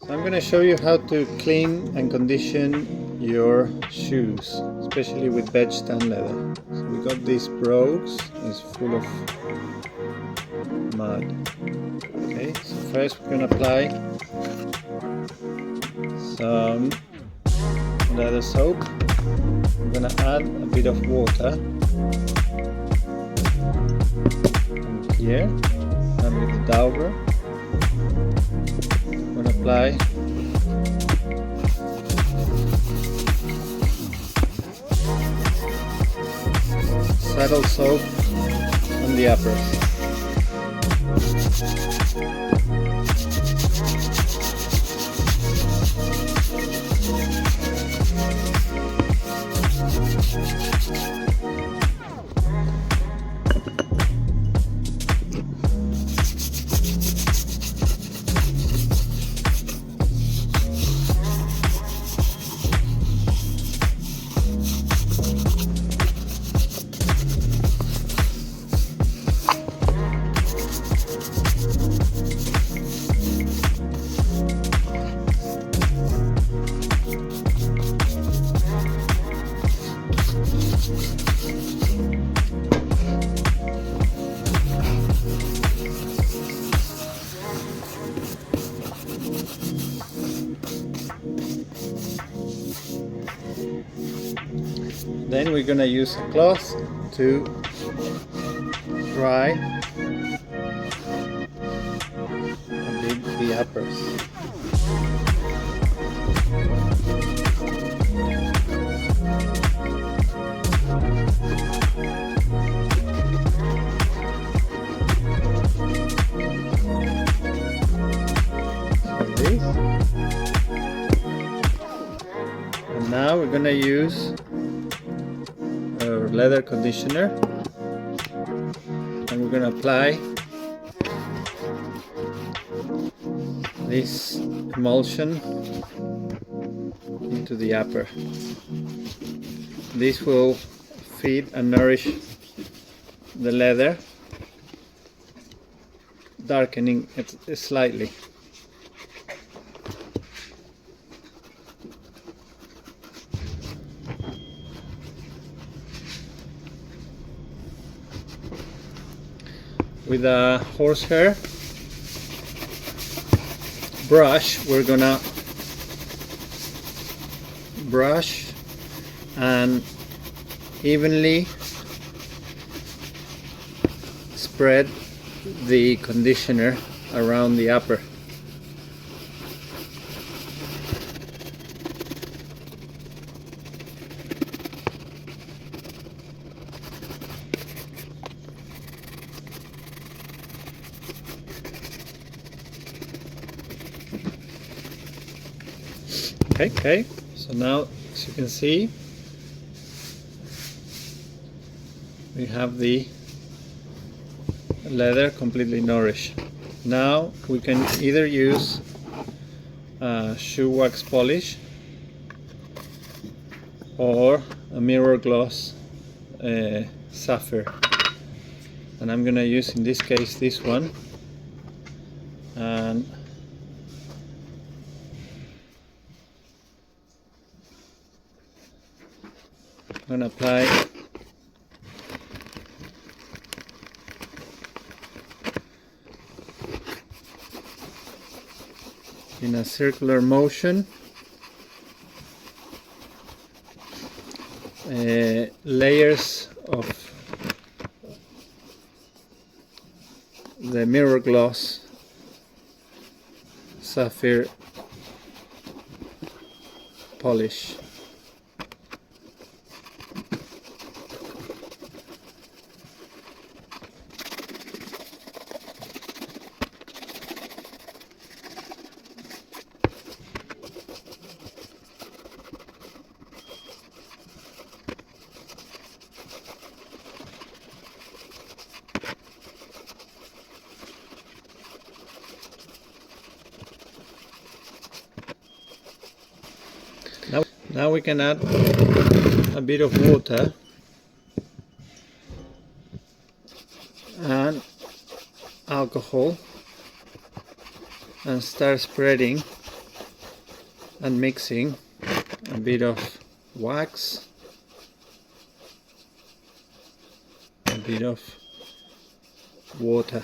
So I'm going to show you how to clean and condition your shoes, especially with veg tan leather. So we got these brogues, it's full of mud. Okay, so first we're going to apply some leather soap. We're going to add a bit of water. And here, and with the dauber, I'm going to apply saddle soap on the uppers. Then we're going to use a cloth to dry a bit the uppers. Like this. And now we're going to use our leather conditioner, and we're going to apply this emulsion into the upper. This will feed and nourish the leather, darkening it slightly. With a horsehair brush, we're gonna brush and evenly spread the conditioner around the upper. Okay, so now, as you can see, we have the leather completely nourished. Now we can either use shoe wax polish or a mirror gloss sapphire, and I'm gonna use in this case this one, and I'm going to apply in a circular motion layers of the mirror gloss sapphire polish. Now we can add a bit of water and alcohol and start spreading and mixing a bit of wax, a bit of water.